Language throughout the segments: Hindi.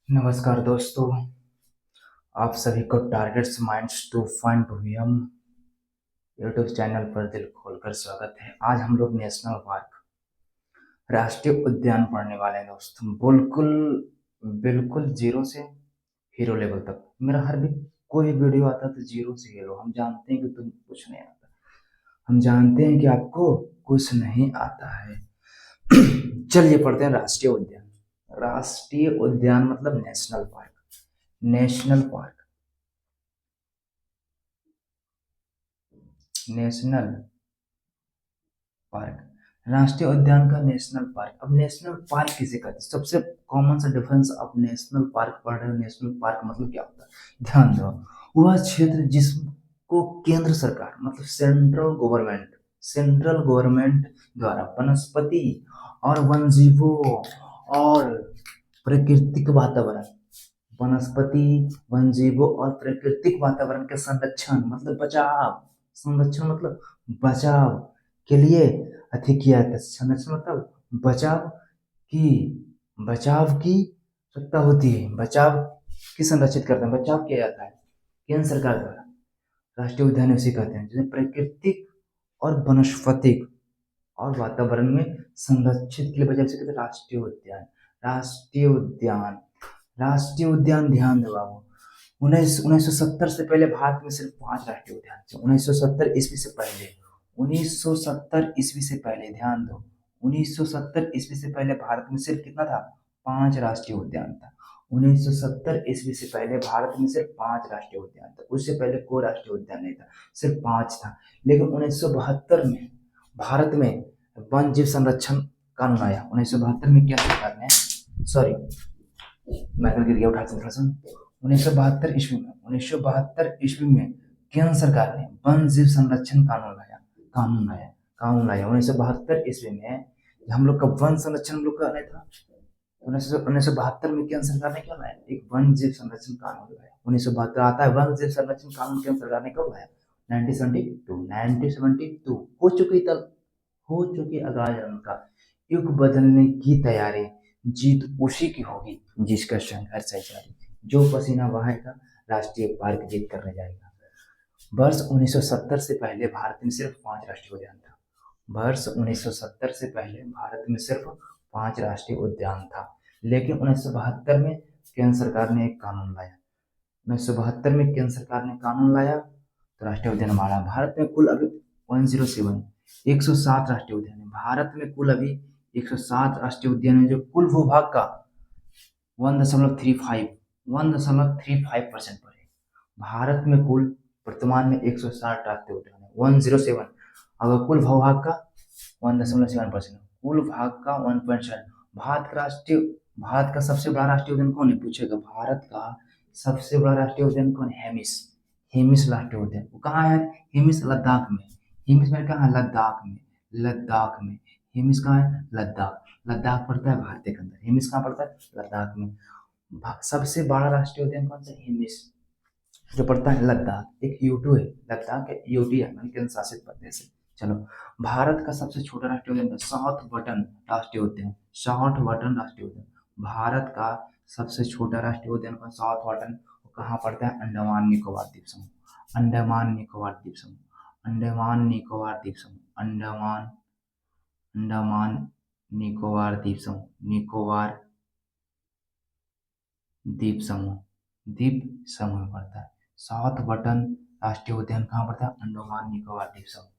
नमस्कार दोस्तों। आप सभी को टारगेट्स माइंड्स टू फाइंड हम यूट्यूब चैनल पर दिल खोलकर स्वागत है। आज हम लोग नेशनल पार्क राष्ट्रीय उद्यान पढ़ने वाले हैं दोस्तों। बिल्कुल बिल्कुल जीरो से हीरो लेवल तक। मेरा हर भी कोई वीडियो आता तो जीरो से हीरो। हम जानते हैं कि तुम कुछ नहीं आता, हम जानते हैं कि आपको कुछ नहीं आता है। चलिए पढ़ते हैं राष्ट्रीय उद्यान। राष्ट्रीय उद्यान मतलब national park. National park, national park, राष्ट्रीय उद्यान का नेशनल पार्क। अब नेशनल पार्क किसे कहते हैं? सबसे कॉमन सा डिफरेंस। अब नेशनल पार्क पढ़ रहे हो, नेशनल पार्क मतलब क्या होता है ध्यान दो। वह क्षेत्र जिसको केंद्र सरकार मतलब सेंट्रल गवर्नमेंट द्वारा वनस्पति और वन जीवों और प्राकृतिक वातावरण, वनस्पति वन जीवों और प्राकृतिक वातावरण के संरक्षण मतलब बचाव, संरक्षण मतलब बचाव के लिए अधिक किया जाता है। संरक्षण मतलब की बचाव की सत्ता होती है। बचाव की संरक्षित करते हैं, बचाव किया जाता है केंद्र सरकार द्वारा। राष्ट्रीय उद्यान उसे कहते हैं जिसे प्राकृतिक और वनस्पतिक और वातावरण में संरक्षित के लिए बचाव से कहते हैं राष्ट्रीय उद्यान। राष्ट्रीय उद्यान, राष्ट्रीय उद्यान ध्यान दो बाबू। 1970 से पहले भारत में सिर्फ 5 राष्ट्रीय उद्यान थे। 1970 ईस्वी से पहले, 1970 ईस्वी से पहले ध्यान दो। 1970 ईस्वी से पहले भारत में सिर्फ कितना था? 5 राष्ट्रीय उद्यान था। 1970 ईस्वी से पहले भारत में सिर्फ 5 राष्ट्रीय उद्यान था। उससे पहले कोई राष्ट्रीय उद्यान नहीं था, सिर्फ 5 था। लेकिन 1972 में भारत में वन जीव संरक्षण कानून आया। 1972 में क्या सरकार ने, सॉरी मैं गिर गया, उठा थोड़ा सा। 1972 ईस्वी में केंद्र सरकार ने वन जीव संरक्षण कानून लाया 1972 ईस्वी में। हम लोग का वन संरक्षण हम लोग का नहीं था। 1972 में केंद्र सरकार ने क्या लाया? एक वन जीव संरक्षण कानून लाया। 1972 आता है वन जीव संरक्षण कानून केंद्र सरकार ने कब लाया? 1972 हो चुकी आगाज उनका युग बदलने की तैयारी। जीत उसी की होगी जिसका संघर्ष है जारी। जो पसीना बहाएगा राष्ट्रीय पार्क जीत करने जाएगा। वर्ष 1970 से पहले भारत में सिर्फ 5 राष्ट्रीय उद्यान था। वर्ष 1970 से पहले भारत में सिर्फ 5 राष्ट्रीय उद्यान था। लेकिन 1972 में केंद्र सरकार ने एक कानून लाया। 1972 में केंद्र सरकार ने कानून लाया तो राष्ट्रीय उद्यान हमारा। भारत में कुल अभी 107 107 राष्ट्रीय उद्यान है। भारत में कुल अभी 107 राष्ट्रीय उद्यान है, जो कुल भूभाग का 1.35% पर है। भारत में कुल वर्तमान में 160 राष्ट्रीय उद्यान है, 107। अगर कुल भूभाग का 1.7%, कुल भाग का 1.7। भारत का सबसे बड़ा राष्ट्रीय उद्यान कौन है पूछेगा? भारत का सबसे बड़ा राष्ट्रीय उद्यान कौन है? हेमिस राष्ट्रीय उद्यान। वो कहाँ है? हेमिस लद्दाख में। हेमिस में कहाँ है? लद्दाख में। हेमिस कहाँ है? लद्दाख पड़ता है भारत के अंदर। हेमिस कहाँ पड़ता है? लद्दाख में। सबसे बड़ा राष्ट्रीय उद्यान कौन सा? हेमिस, जो पड़ता है लद्दाख। एक यूटू है, लद्दाख है, यूटी है, मतलब केंद्र शासित प्रदेश है। चलो, भारत का सबसे छोटा राष्ट्रीय उद्यान साउथ बटन राष्ट्रीय उद्यान। साउथ बटन राष्ट्रीय उद्यान, भारत का सबसे छोटा राष्ट्रीय उद्यान कौन? South button. कहाँ पड़ता है? अंडमान निकोबार द्वीप समूह। अंडमान निकोबार द्वीप समूह। अंडमान निकोबार द्वीप समूह। अंडमान निकोबार द्वीप समूह। द्वीप समूह में पड़ता है। साउथ बटन राष्ट्रीय उद्यान कहाँ पड़ता है? अंडमान निकोबार द्वीप समूह।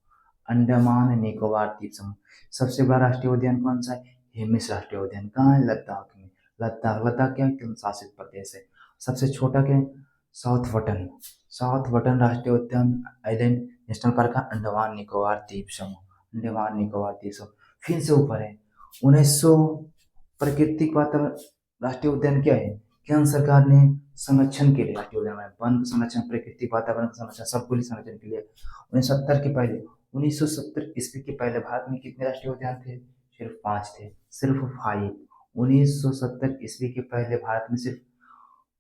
अंडमान निकोबार द्वीप समूह। सबसे बड़ा राष्ट्रीय उद्यान कौन सा है? हेमिस राष्ट्रीय उद्यान। कहाँ है? लद्दाख में। लद्दाख क्या केंद्र शासित प्रदेश है। सबसे छोटा क्या है? साउथ बटन राष्ट्रीय उद्यान आइलैंड नेशनल पार्क का अंडमान निकोबार द्वीप समूह। अंडमान निकोबार द्वीप समूह फिर से ऊपर है। 1900 प्राकृतिक वातावरण राष्ट्रीय उद्यान क्या है? केंद्र सरकार ने संरक्षण के लिए राष्ट्रीय उद्यान बनाया। वन संरक्षण, प्राकृतिक वातावरण संरक्षण, सबके लिए संरक्षण के लिए। 1970 ईस्वी के पहले भारत में कितने राष्ट्रीय उद्यान थे? सिर्फ 5 थे, सिर्फ 5। 1970 ईस्वी के पहले भारत में सिर्फ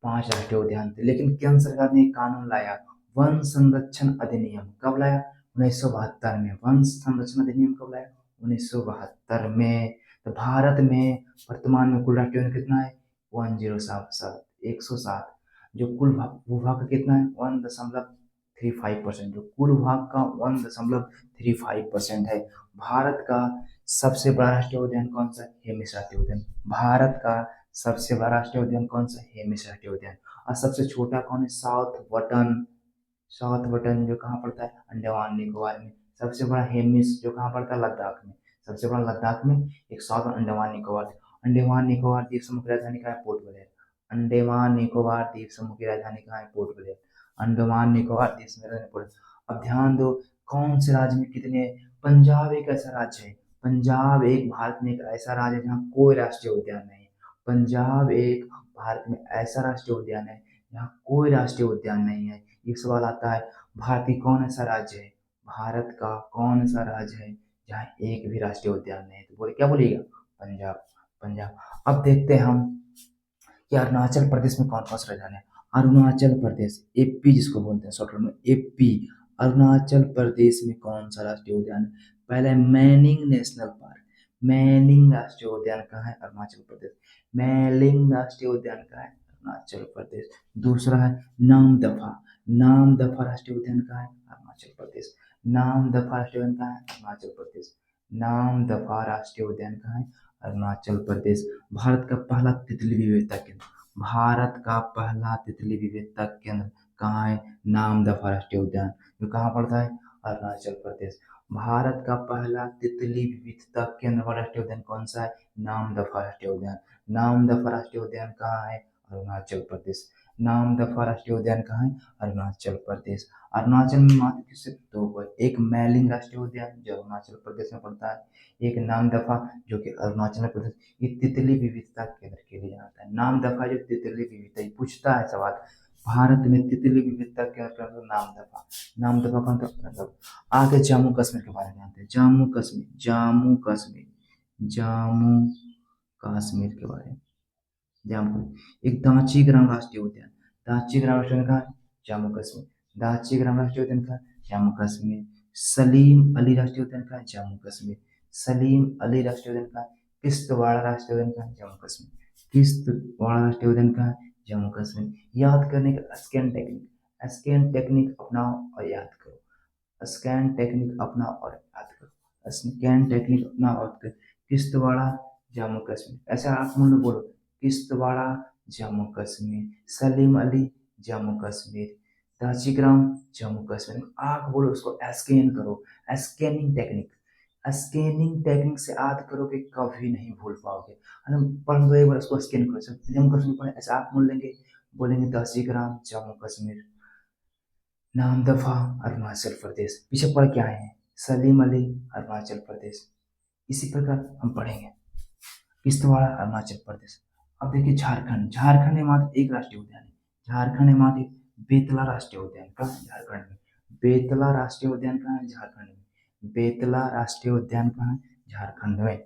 5 राष्ट्रीय उद्यान थे। लेकिन केंद्र सरकार ने एक कानून लाया, वन संरक्षण अधिनियम। कब लाया? 1972 में। वन संरक्षण अधिनियम कब लाया? 1972 में। तो भारत में वर्तमान में कुल राष्ट्रीय उद्यान कितना है? 107, 107। जो कुल भूभाग का कितना है 1.35%, जो कुल भाग का 1.35% है। भारत का सबसे बड़ा राष्ट्रीय उद्यान कौन सा है? हेमिस राष्ट्रीय उद्यान। भारत का सबसे बड़ा राष्ट्रीय उद्यान कौन सा है? हेमिस राष्ट्रीय उद्यान। और सबसे छोटा कौन है? साउथ बटन जो कहाँ पड़ता है? अंडमान निकोबार में। सबसे बड़ा हेमिस जो कहाँ पड़ता है? लद्दाख में। सबसे बड़ा लद्दाख में। एक साउथ अंडमान निकोबार। अंडमान निकोबार द्वीप समूह की राजधानी कहाँ है? Port Blair. अंडमान निकोबार द्वीप समूह की राजधानी कहाँ है? Port Blair. अंडमान निकोबार द्वीप समूह की राजधानी पोर्ट ब्लेयर। अब ध्यान दो, कौन से राज्य में कितने? पंजाब एक ऐसा राज्य है, पंजाब एक भारत में एक ऐसा राज्य है जहाँ कोई राष्ट्रीय उद्यान नहीं है। पंजाब एक भारत में ऐसा राष्ट्रीय उद्यान है जहाँ कोई राष्ट्रीय उद्यान नहीं है। ये सवाल आता है, भारत की कौन ऐसा राज्य है, भारत का कौन सा राज्य है जहाँ एक भी राष्ट्रीय उद्यान नहीं है? तो बोले क्या बोलिएगा? पंजाब। पंजाब। अब देखते हैं हम कि अरुणाचल प्रदेश में कौन कौन सा राजधानी है। अरुणाचल प्रदेश, एपी जिसको बोलते हैं शॉर्ट में, एपी। अरुणाचल प्रदेश में कौन सा राष्ट्रीय उद्यान है? पहला है मैनिंग नेशनल पार्क। मैनिंग राष्ट्रीय उद्यान कहाँ है? अरुणाचल प्रदेश। मैलिंग राष्ट्रीय उद्यान कहाँ है? अरुणाचल प्रदेश। दूसरा है नामदफा। नामदफा राष्ट्रीय उद्यान कहाँ है? अरुणाचल प्रदेश। नामदफा राष्ट्रीय उद्यान कहाँ है? अरुणाचल प्रदेश। नामदफा राष्ट्रीय उद्यान कहाँ है? अरुणाचल प्रदेश। भारत का पहला तितली विविधता केंद्र, भारत का पहला तितली विविधता केंद्र कहाँ है? नामदफा राष्ट्रीय उद्यान, जो कहाँ पड़ता है? अरुणाचल प्रदेश। भारत का पहला तितली विविधता केंद्र वाला राष्ट्रीय उद्यान कौन सा है? नामदफा राष्ट्रीय उद्यान। नामदफा राष्ट्रीय उद्यान कहाँ है? अरुणाचल प्रदेश। नामदफा राष्ट्रीय उद्यान कहाँ है? अरुणाचल प्रदेश। अरुणाचल में मात्र सिर्फ दो है, एक मैलिंग राष्ट्रीय उद्यान जो अरुणाचल प्रदेश में पड़ता है, एक नामदफा जो कि अरुणाचल प्रदेश। ये तितली विविधता केंद्र के लिए जाता है। नामदफा जो तितली विविधता, ये पूछता है सवाल, भारत में तितली विविधता केंद्र का मतलब नामदफा। नामदफा कौन सा मतलब? आगे जम्मू कश्मीर के बारे में जानते हैं। जम्मू कश्मीर, जम्मू कश्मीर, जम्मू कश्मीर के बारे में। जम्मू एक दाची ग्राम राष्ट्रीय उद्यान। दाची ग्राम राष्ट्रीय उद्यान कहाँ है? जम्मू कश्मीर। दाची ग्राम राष्ट्रीय उद्यान कहाँ है? जम्मू कश्मीर। सलीम अली राष्ट्रीय उद्यान कहाँ है? जम्मू कश्मीर। सलीम अली राष्ट्रीय उद्यान कहाँ है? किश्तवाड़ राष्ट्रीय उद्यान कहाँ है? जम्मू कश्मीर। किश्तवाड़ राष्ट्रीय उद्यान कहाँ है? जम्मू कश्मीर। याद करने का स्कैन टेक्निक, स्कैन टेक्निक अपनाओ और याद करो। स्कैन टेक्निक अपनाओ और याद करो। स्कैन टेक्निक अपनाओ और याद करो। किश्तवाड़ा जम्मू कश्मीर, ऐसे आप मुंह में बोलो, किश्तवाड़ा जम्मू कश्मीर। सलीम अली जम्मू कश्मीर। दाचीग्राम जम्मू कश्मीर। आप बोलो, उसको स्कैन करो। स्कैनिंग टेक्निक, स्कैनिंग टेक्निक से याद करोगे कभी नहीं भूल पाओगे। हम पढ़ लो एक बार, उसको स्कैन करो। जम्मू कश्मीर पढ़े ऐसे आप बोल लेंगे, बोलेंगे दाचीग्राम जम्मू कश्मीर, नामदफा अरुणाचल प्रदेश, पीछे पढ़ के आए हैं, सलीम अली अरुणाचल प्रदेश। इसी प्रकार हम पढ़ेंगे किश्तवाड़ अरुणाचल प्रदेश। अब देखिए झारखंड, झारखंड में मात्र एक राष्ट्रीय उद्यान है। झारखंड में मात्र एक, बेतला राष्ट्रीय उद्यान कहाँ है? झारखंड में। बेतला राष्ट्रीय उद्यान कहाँ है? झारखंड में। बेतला राष्ट्रीय उद्यान कहाँ है? झारखंड में।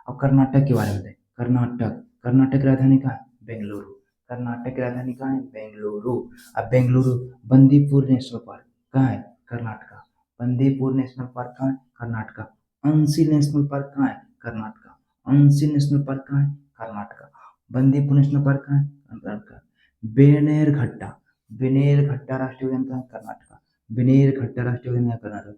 अब कर्नाटक के बारे में बताएं। कर्नाटक, कर्नाटक की राजधानी कहाँ है? बेंगलुरु। कर्नाटक की राजधानी कहाँ है? बेंगलुरु। अब बेंगलुरु, बंदीपुर नेशनल पार्क कहाँ है? कर्नाटका। बंदीपुर नेशनल पार्क कहाँ है? कर्नाटका। अंशी नेशनल पार्क कहाँ है? कर्नाटका। अंशी नेशनल पार्क कहाँ है? कर्नाटका। बंदीपुर नेशनल पार्क कहाँ है? कर्नाटका। बेनेरघट्टा, बेनेरघट्टा राष्ट्रीय उद्यान कहाँ है? कर्नाटका। बेनेरघट्टा राष्ट्रीय उद्यान कहाँ है? कर्नाटक।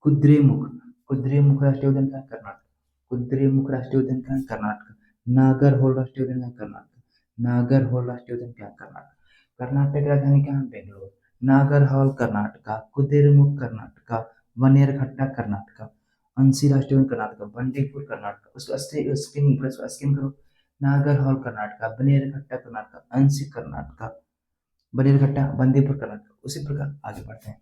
कुद्रेमुख, कुद्रेमुख राष्ट्रीय उद्यान कहाँ है? कर्नाटक। कुद्रेमुख राष्ट्रीय उद्यान कहाँ है? कर्नाटक। नागरहोल राष्ट्रीय उद्यान कहाँ है? कर्नाटक। नागरहोल राष्ट्रीय उद्यान कहाँ है? कर्नाटक। कर्नाटक की राजधानी कहाँ है? बेंगलोर। नागरहोल कर्नाटका, कुद्रेमुख कर्नाटका, बनेरघट्टा कर्नाटका, अंशी राष्ट्रीय उद्यान कर्नाटका, बंडीपुर कर्नाटका। उसको स्किन करो। नागरहोल कर्नाटका, बनेरघट्टा कर्नाटका, अंशी कर्नाटका, बनेरघट्टा, बंदीपुर कर्नाटका। उसी प्रकार आगे बढ़ते हैं,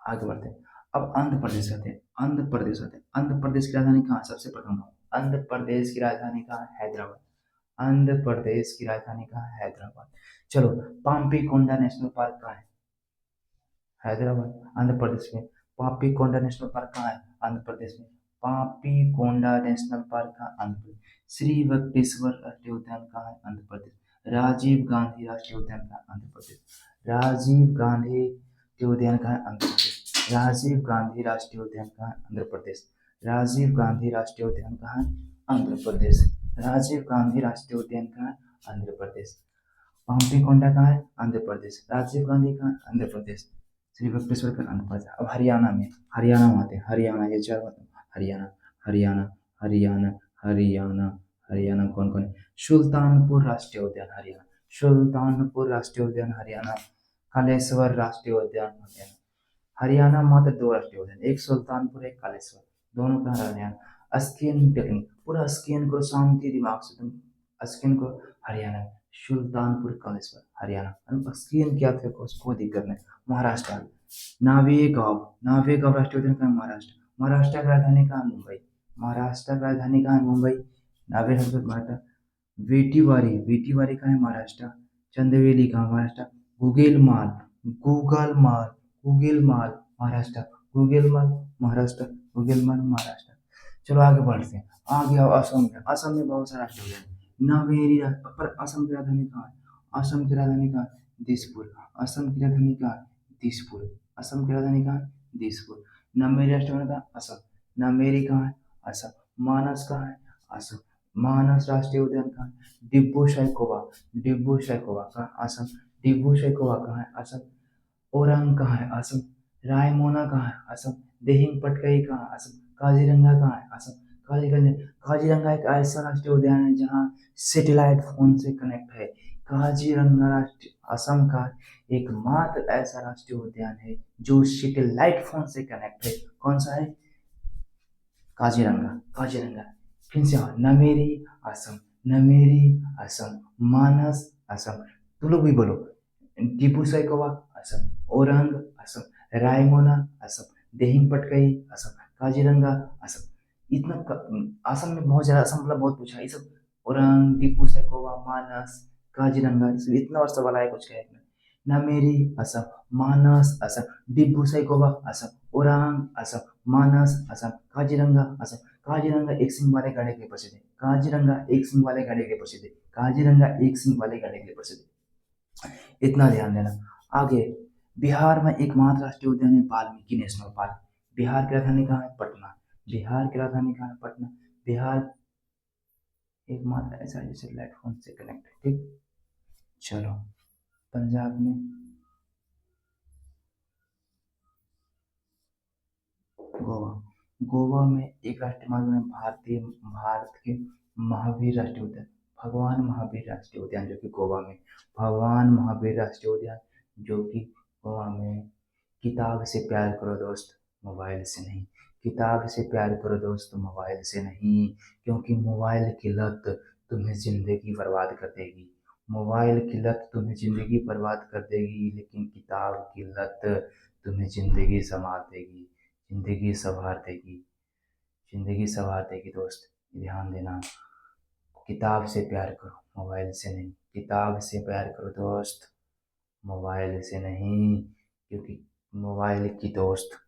आगे बढ़ते हैं। अब आंध्र प्रदेश आते हैं। आंध्र प्रदेश आते हैं। आंध्र प्रदेश की राजधानी कहाँ है? सबसे प्रथम गाँव। आंध्र प्रदेश की राजधानी कहाँ है? हैदराबाद। आंध्र प्रदेश की राजधानी कहाँ है? हैदराबाद। चलो, पाम्पी कोंडा नेशनल पार्क कहाँ है? हैदराबाद। आंध्र प्रदेश में। पापी कोंडा नेशनल पार्क कहाँ है? आंध्र प्रदेश में। पापी कोंडा नेशनल पार्क कहाँ? आंध्र प्रदेश। श्री वेंकटेश्वर राष्ट्रीय उद्यान कहाँ है? आंध्र प्रदेश। राजीव गांधी राष्ट्रीय उद्यान कहाँ है? आंध्र प्रदेश। राजीव गांधी राष्ट्रीय उद्यान कहाँ है? आंध्र प्रदेश। राजीव गांधी राष्ट्रीय उद्यान कहाँ है? आंध्र प्रदेश। राजीव गांधी राष्ट्रीय उद्यान कहाँ है? आंध्र प्रदेश। राजीव गांधी राष्ट्रीय उद्यान कहाँ है? आंध्र प्रदेश। पंपी कोंडा कहाँ है? आंध्र प्रदेश। राजीव गांधी कहाँ है? आंध्र प्रदेश। श्री वेंकटेश्वर का आंध्र प्रदेश। अब हरियाणा में, हरियाणा में आते हैं। हरियाणा, ये चार बात। हरियाणा, हरियाणा, हरियाणा, हरियाणा, हरियाणा कौन कौन है? सुल्तानपुर राष्ट्रीय उद्यान हरियाणा, सुल्तानपुर राष्ट्रीय उद्यान हरियाणा, कालेश्वर राष्ट्रीय उद्यान हरियाणा। हरियाणा मात्र दो राष्ट्रीय उद्यान, एक सुल्तानपुर, एक कालेश्वर, दोनों का हरियाणा। स्किन टेक्निक, पूरा स्किन को शांति दिमाग से तुम स्किन को, हरियाणा। सुल्तानपुर कालेश्वर हरियाणा। स्किन क्या थे उसको दिक्कत नहीं। महाराष्ट्र, नावेगांव, नावेगांव राष्ट्रीय उद्यान का है महाराष्ट्र। महाराष्ट्र की राजधानी कहाँ है? मुंबई। महाराष्ट्र की राजधानी कहाँ है? मुंबई। नावेगांव। वेटीवारी, वेटीवारी कहाँ है? महाराष्ट्र। चंदेवेली कहाँ? महाराष्ट्र। गुगेल माल, गूगल माल, गूगल माल महाराष्ट्र। गूगल माल महाराष्ट्र, गूगल माल महाराष्ट्र। चलो आगे बढ़ते हैं। आगे आओ असम में। असम में बहुत सारा राष्ट्रीय उद्यान है। नामेरी पर असम की राजधानी कहाँ है? असम की राजधानी कहाँ है? दिसपुर। असम की राजधानी कहाँ है? दिसपुर। असम की राजधानी कहाँ है? दिसपुर। नामेरी राष्ट्रीय उद्यान कहाँ है? असम। नामेरी कहाँ है? असम। मानस कहाँ है? असम। मानस राष्ट्रीय उद्यान कहाँ है? डिब्रू सैखोवा, डिब्रू सैखोवा कहाँ है? असम। डिब्रू सैखोवा कहाँ है? असम। ओरंग कहाँ है? असम। रायमोना कहाँ है? असम। दिहिंग पटकाई कहाँ है? असम। काजीरंगा कहाँ है? असम। काजीरंगा, काजीरंगा एक ऐसा राष्ट्रीय उद्यान है जहाँ सैटेलाइट फोन से कनेक्ट है। काजीरंगा राष्ट्रीय असम का एकमात्र ऐसा राष्ट्रीय उद्यान है जो सैटेलाइट फोन से कनेक्ट है। कौन सा है? काजीरंगा, काजीरंगा। फिर से आओ, नमेरी असम, नमेरी असम, मानस असम। तुम लोग भी बोलो। टीपू सैकोवा असम, ओरंग असम, रायमोना असम, दिहिंग पटकाई असम, काजीरंगा असम। इतना असम में बहुत ज्यादा, असम मतलब बहुत पूछा है ये सब। ओरंग, टीपू सैकोवा, मानस, काजीरंगा, ये सब इतना वर्ष वाला है कुछ कहे में। नमेरी असम, मानस असम, डिब्रू सैखोवा असम, ओरांग असम, मानस असम, काजीरंगा असम। काजीरंगा एक सिंह वाले गाड़े के लिए प्रसिद्ध है। काजीरंगा एक सिंह वाले गाड़े के लिए प्रसिद्ध है। काजीरंगा एक सिंह वाले गाड़े के लिए प्रसिद्ध है। इतना ध्यान देना। आगे, बिहार में एकमात्र राष्ट्रीय उद्यान है वाल्मीकि नेशनल पार्क। बिहार की राजधानी कहाँ है? पटना। बिहार की राजधानी कहाँ है? पटना। बिहार एकमात्र ऐसा है जिसे प्लेटफॉर्म से कनेक्ट है। ठीक, चलो। पंजाब में गोवा, गोवा में एक राष्ट्रीय मार्ग है भारत के महावीर राष्ट्रीय उद्यान, भगवान महावीर राष्ट्रीय उद्यान जो कि गोवा में, भगवान महावीर राष्ट्रीय उद्यान जो कि गोवा में। किताब से प्यार करो दोस्त, मोबाइल से नहीं। किताब से प्यार करो दोस्त, मोबाइल से नहीं। क्योंकि मोबाइल की लत तुम्हें जिंदगी बर्बाद कर देगी। मोबाइल की लत तुम्हें जिंदगी बर्बाद कर देगी, लेकिन किताब की लत तुम्हें जिंदगी संवार देगी, जिंदगी संवार देगी, जिंदगी संवार देगी दोस्त। ध्यान देना। किताब से प्यार करो, मोबाइल से नहीं। किताब से प्यार करो दोस्त, मोबाइल से नहीं। क्योंकि मोबाइल की दोस्त,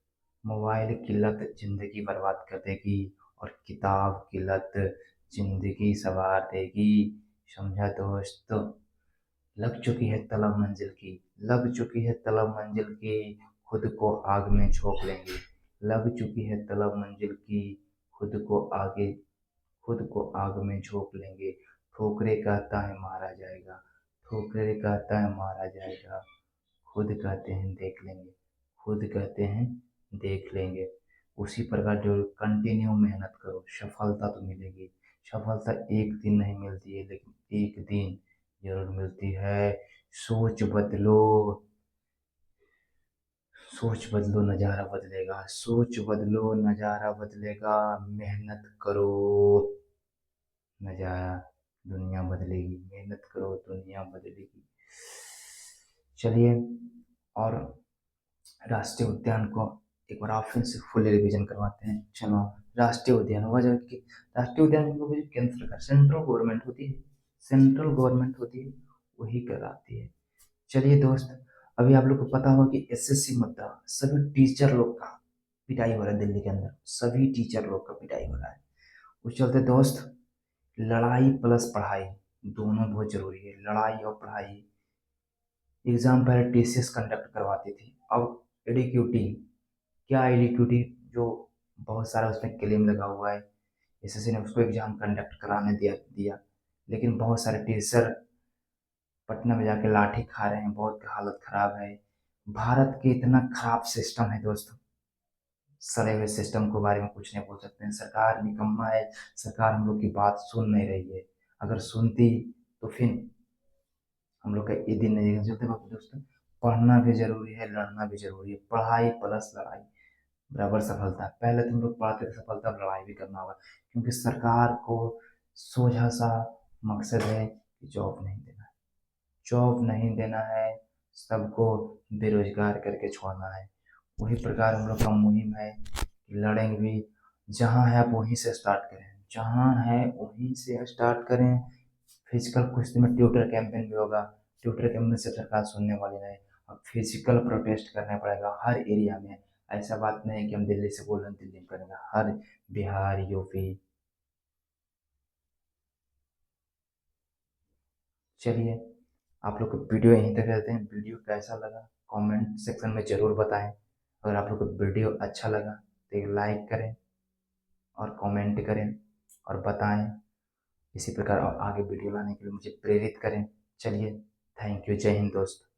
मोबाइल की लत जिंदगी बर्बाद कर देगी, और किताब की लत जिंदगी संवार देगी। समझा दोस्त? लग चुकी है तलब मंजिल की, लग चुकी है तलब मंजिल की, खुद को आग में झोंक लेंगे। लग चुकी है तलब मंजिल की, खुद को आगे, खुद को आग में झोंक लेंगे। ठोकरे कहता है मारा जाएगा, ठोकरे कहता है मारा जाएगा, खुद कहते हैं देख लेंगे, खुद कहते हैं देख लेंगे। उसी प्रकार जो कंटिन्यू मेहनत करो, सफलता तो मिलेगी। सफलता एक दिन नहीं मिलती है, लेकिन एक दिन जरूर मिलती है। सोच बदलो, सोच बदलो नजारा बदलेगा, सोच बदलो नजारा बदलेगा। मेहनत करो, नजारा, दुनिया बदलेगी। मेहनत करो, दुनिया बदलेगी। चलिए, और राष्ट्रीय उद्यान को एक बार आप फिर से फुल रिवीजन करवाते हैं। चलो, राष्ट्रीय उद्यान हुआ जब कि राष्ट्रीय उद्यान हम लोग केंद्र सरकार, सेंट्रल गवर्नमेंट होती है, सेंट्रल गवर्नमेंट होती है, वही कराती है। चलिए दोस्त, अभी आप लोग को पता होगा कि एसएससी मुद्दा सभी टीचर लोग का पिटाई हो रहा है दिल्ली के अंदर, सभी टीचर लोग का पिटाई हो रहा है। उस चलते दोस्त, लड़ाई प्लस पढ़ाई दोनों बहुत जरूरी है। लड़ाई और पढ़ाई। एग्जाम पहले टीसीएस कंडक्ट करवाती थी, अब एडीक्यूटी, क्या एडीक्यूटी, जो बहुत सारा उसमें क्लेम लगा हुआ है, एसएससी ने उसको एग्जाम कंडक्ट कराने दिया दिया। लेकिन बहुत सारे टीचर पटना में जाके लाठी खा रहे हैं, बहुत हालत खराब है। भारत के इतना खराब सिस्टम है दोस्तों, सड़े हुए सिस्टम के बारे में कुछ नहीं बोल सकते हैं। सरकार निकम्मा है, सरकार हम लोग की बात सुन नहीं रही है। अगर सुनती तो फिर हम लोग का ये दिन नहीं चलते। बाकी दोस्तों, पढ़ना भी जरूरी है, लड़ना भी जरूरी है। पढ़ाई प्लस लड़ाई बराबर सफलता। पहले तुम लोग पढ़ते थे सफलता, अब लड़ाई भी करना होगा, क्योंकि सरकार को सोझा सा मकसद है कि जॉब नहीं देना है, जॉब नहीं देना है, सबको बेरोजगार करके छोड़ना है। वही प्रकार हम लोग का मुहिम है कि लड़ेंगे भी। जहाँ है आप वहीं से स्टार्ट करें, जहाँ है वहीं से स्टार्ट करें। फिजिकल कुछ दिन में ट्विटर कैंपेन भी होगा, ट्विटर कैंपेन से सरकार सुनने वाली नहीं। अब फिजिकल प्रोटेस्ट करना पड़ेगा हर एरिया में। ऐसा बात नहीं है कि हम दिल्ली से बोल रहे हैं दिल्ली में करेंगे, हर बिहार, यूपी। चलिए, आप लोग को वीडियो यहीं तक रहते हैं। वीडियो कैसा लगा कमेंट सेक्शन में ज़रूर बताएं। अगर आप लोग को वीडियो अच्छा लगा तो एक लाइक करें और कमेंट करें और बताएं। इसी प्रकार और आगे वीडियो लाने के लिए मुझे प्रेरित करें। चलिए, थैंक यू, जय हिंद दोस्त।